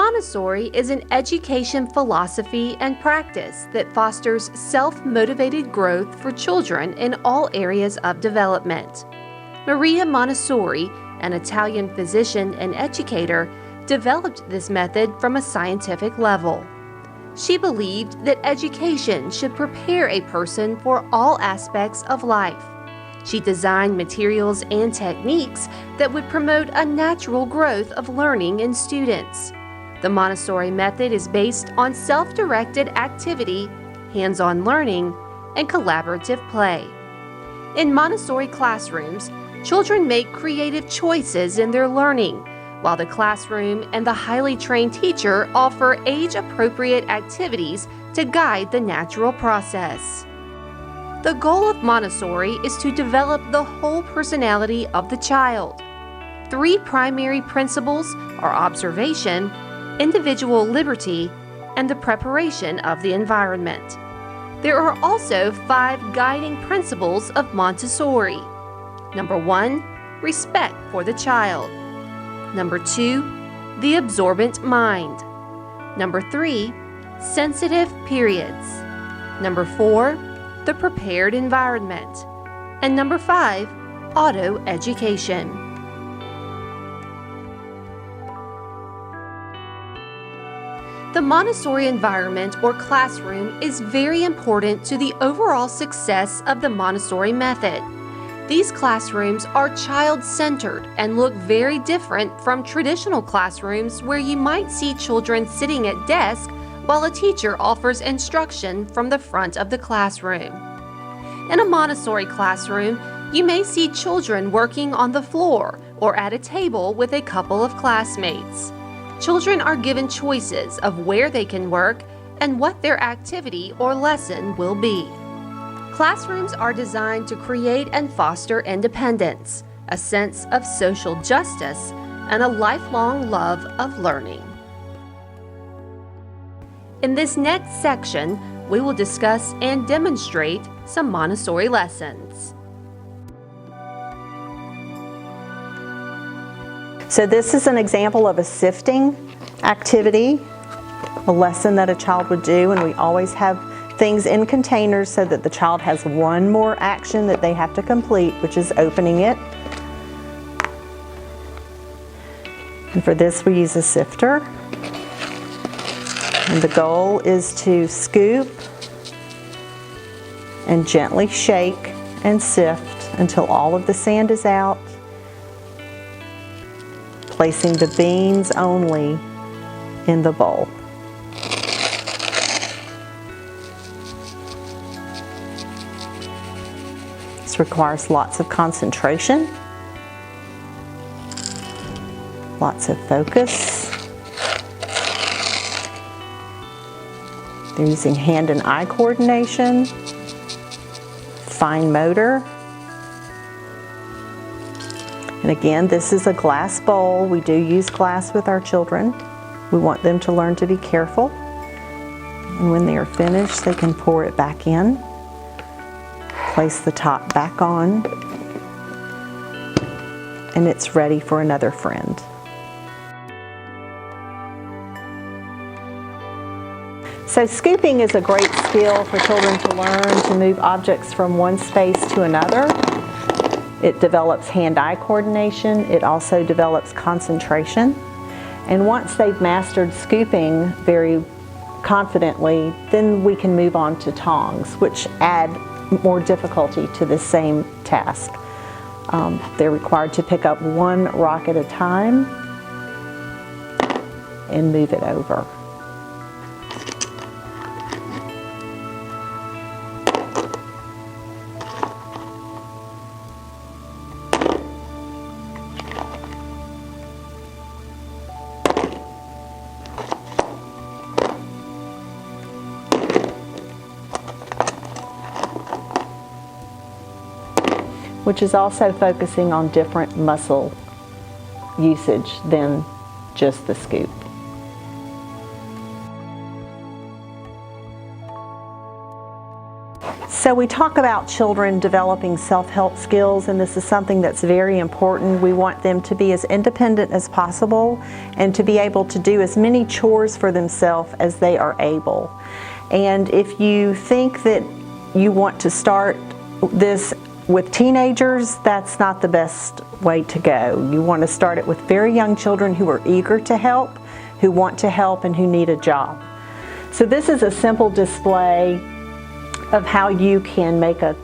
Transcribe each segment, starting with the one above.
Montessori is an education philosophy and practice that fosters self-motivated growth for children in all areas of development. Maria Montessori, an Italian physician and educator, developed this method from a scientific level. She believed that education should prepare a person for all aspects of life. She designed materials and techniques that would promote a natural growth of learning in students. The Montessori method is based on self-directed activity, hands-on learning, and collaborative play. In Montessori classrooms, children make creative choices in their learning, while the classroom and the highly trained teacher offer age-appropriate activities to guide the natural process. The goal of Montessori is to develop the whole personality of the child. 3 primary principles are observation, individual liberty, and the preparation of the environment. There are also 5 guiding principles of Montessori. Number 1, respect for the child. Number 2, the absorbent mind. Number 3, sensitive periods. Number 4, the prepared environment. And number 5, auto education. The Montessori environment or classroom is very important to the overall success of the Montessori method. These classrooms are child-centered and look very different from traditional classrooms where you might see children sitting at desks while a teacher offers instruction from the front of the classroom. In a Montessori classroom, you may see children working on the floor or at a table with a couple of classmates. Children are given choices of where they can work and what their activity or lesson will be. Classrooms are designed to create and foster independence, a sense of social justice, and a lifelong love of learning. In this next section, we will discuss and demonstrate some Montessori lessons. So this is an example of a sifting activity, a lesson that a child would do, and we always have things in containers so that the child has one more action that they have to complete, which is opening it. And for this we use a sifter. And the goal is to scoop and gently shake and sift until all of the sand is out, placing the beans only in the bowl. This requires lots of concentration, lots of focus. They're using hand and eye coordination, fine motor. And again, this is a glass bowl. We do use glass with our children. We want them to learn to be careful. And when they are finished, they can pour it back in, place the top back on, and it's ready for another friend. So scooping is a great skill for children to learn to move objects from one space to another. It develops hand-eye coordination. It also develops concentration. And once they've mastered scooping very confidently, then we can move on to tongs, which add more difficulty to the same task. They're required to pick up one rock at a time and move it over. Which is also focusing on different muscle usage than just the scoop. So we talk about children developing self-help skills, and this is something that's very important. We want them to be as independent as possible and to be able to do as many chores for themselves as they are able. And if you think that you want to start this with teenagers, that's not the best way to go. You want to start it with very young children who are eager to help, who want to help, and who need a job. So this is a simple display of how you can make a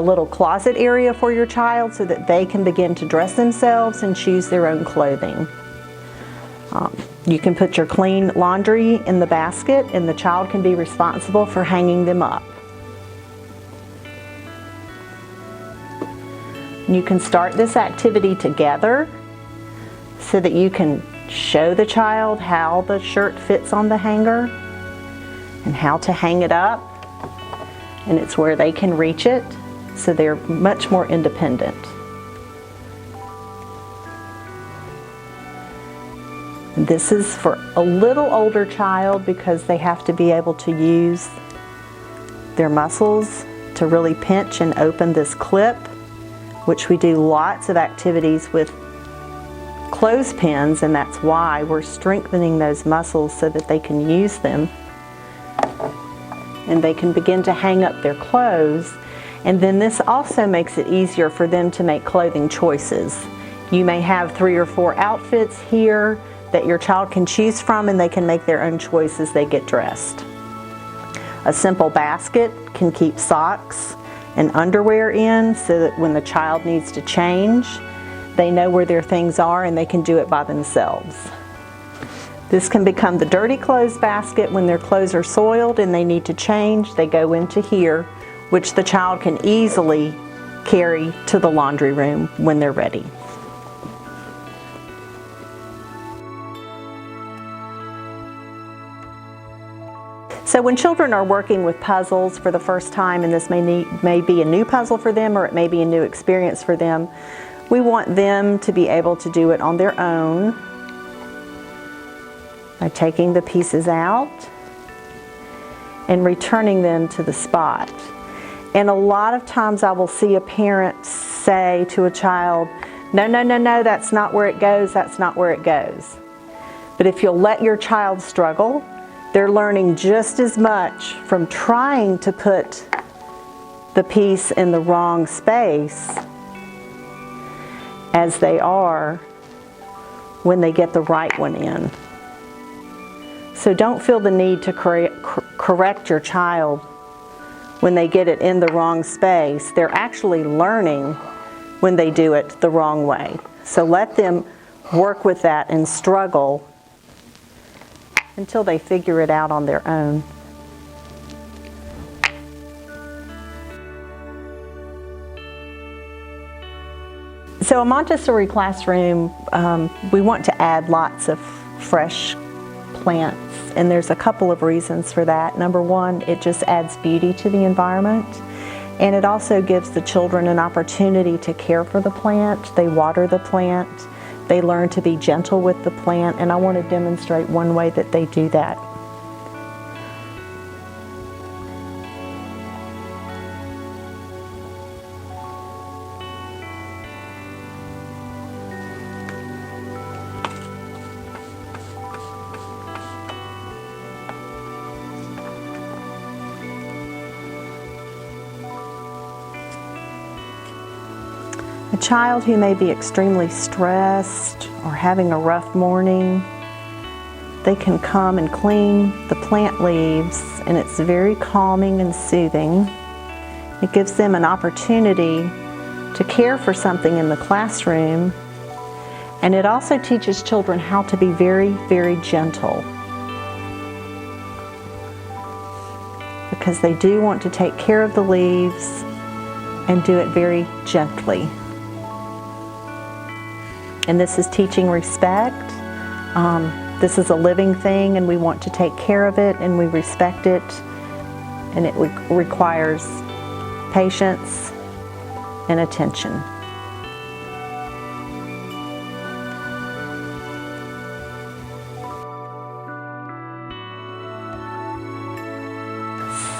little closet area for your child so that they can begin to dress themselves and choose their own clothing. You can put your clean laundry in the basket, and the child can be responsible for hanging them up. You can start this activity together so that you can show the child how the shirt fits on the hanger and how to hang it up, and it's where they can reach it, so they're much more independent. This is for a little older child because they have to be able to use their muscles to really pinch and open this clip, which we do lots of activities with clothespins, and that's why we're strengthening those muscles so that they can use them and they can begin to hang up their clothes. And then this also makes it easier for them to make clothing choices. You may have 3 or 4 outfits here that your child can choose from, and they can make their own choice as they get dressed. A simple basket can keep socks and underwear in so that when the child needs to change, they know where their things are and they can do it by themselves. This can become the dirty clothes basket. When their clothes are soiled and they need to change, they go into here, which the child can easily carry to the laundry room when they're ready. So when children are working with puzzles for the first time, and this may be a new puzzle for them or it may be a new experience for them, we want them to be able to do it on their own by taking the pieces out and returning them to the spot. And a lot of times I will see a parent say to a child, "No, no, no, no, that's not where it goes, that's not where it goes." But if you'll let your child struggle, they're learning just as much from trying to put the piece in the wrong space as they are when they get the right one in. So don't feel the need to correct your child when they get it in the wrong space. They're actually learning when they do it the wrong way. So let them work with that and struggle until they figure it out on their own. So a Montessori classroom, we want to add lots of fresh plants, and there's a couple of reasons for that. Number one, it just adds beauty to the environment, and it also gives the children an opportunity to care for the plant. They water the plant. They learn to be gentle with the plant, and I want to demonstrate one way that they do that. A child who may be extremely stressed or having a rough morning, they can come and clean the plant leaves, and it's very calming and soothing. It gives them an opportunity to care for something in the classroom, and it also teaches children how to be very, very gentle, because they do want to take care of the leaves and do it very gently. And this is teaching respect. This is a living thing, and we want to take care of it, and we respect it, and it requires patience and attention.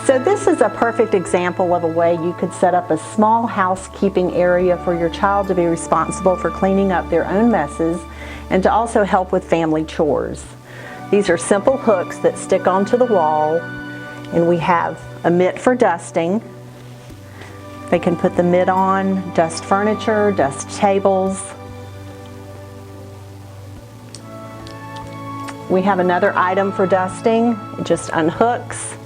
So this is a perfect example of a way you could set up a small housekeeping area for your child to be responsible for cleaning up their own messes and to also help with family chores. These are simple hooks that stick onto the wall, and we have a mitt for dusting. They can put the mitt on, dust furniture, dust tables. We have another item for dusting. It just unhooks.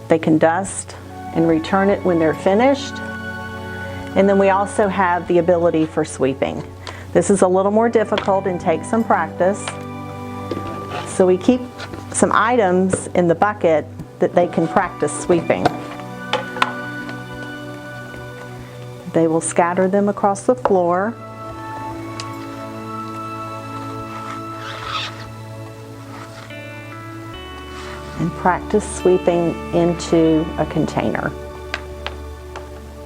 They can dust and return it when they're finished. And then we also have the ability for sweeping. This is a little more difficult and takes some practice. So we keep some items in the bucket that they can practice sweeping. They will scatter them across the floor. And practice sweeping into a container,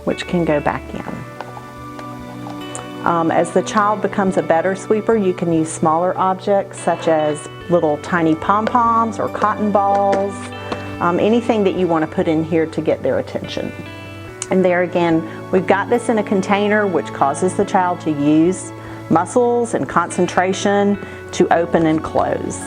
which can go back in. As the child becomes a better sweeper, you can use smaller objects such as little tiny pom-poms or cotton balls, anything that you want to put in here to get their attention. And there again, we've got this in a container, which causes the child to use muscles and concentration to open and close.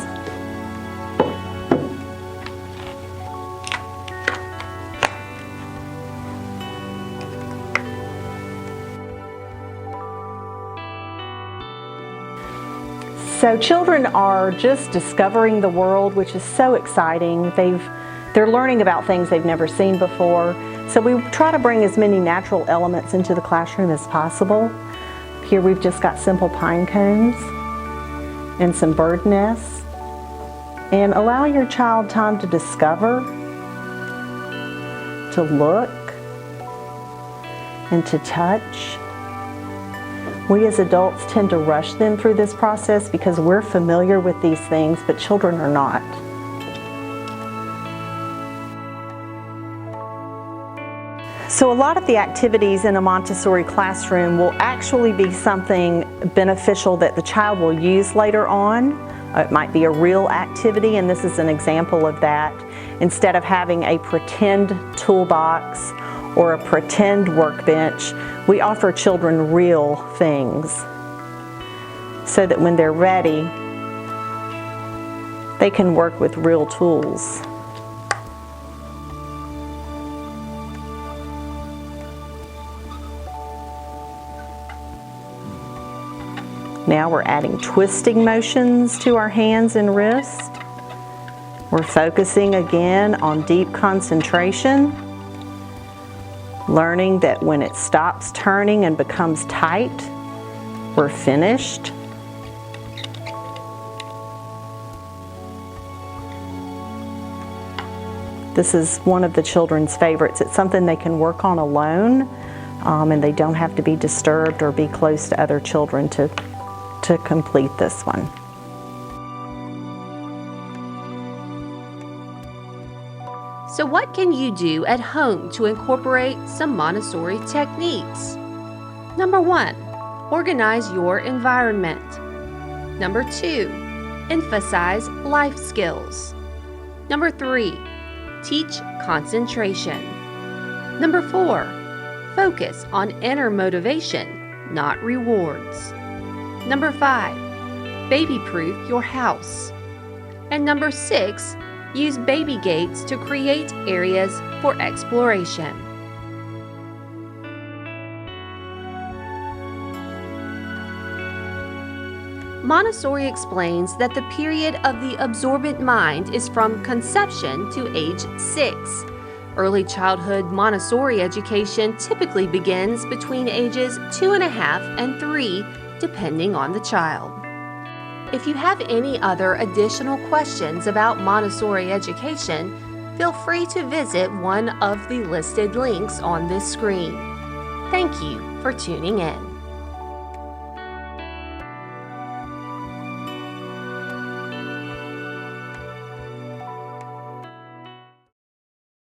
So children are just discovering the world, which is so exciting. They're learning about things they've never seen before. So we try to bring as many natural elements into the classroom as possible. Here we've just got simple pine cones and some bird nests. And allow your child time to discover, to look, and to touch. We as adults tend to rush them through this process because we're familiar with these things, but children are not. So a lot of the activities in a Montessori classroom will actually be something beneficial that the child will use later on. It might be a real activity, and this is an example of that. Instead of having a pretend toolbox or a pretend workbench, we offer children real things so that when they're ready, they can work with real tools. Now we're adding twisting motions to our hands and wrists. We're focusing again on deep concentration, learning that when it stops turning and becomes tight, we're finished. This is one of the children's favorites. It's something they can work on alone, and they don't have to be disturbed or be close to other children to complete this one. So what can you do at home to incorporate some Montessori techniques? Number 1, organize your environment. Number 2, emphasize life skills. Number 3, teach concentration. Number 4, focus on inner motivation, not rewards. Number 5, baby-proof your house. And number 6, use baby gates to create areas for exploration. Montessori explains that the period of the absorbent mind is from conception to age 6. Early childhood Montessori education typically begins between ages 2.5 and 3, depending on the child. If you have any other additional questions about Montessori education, feel free to visit one of the listed links on this screen. Thank you for tuning in.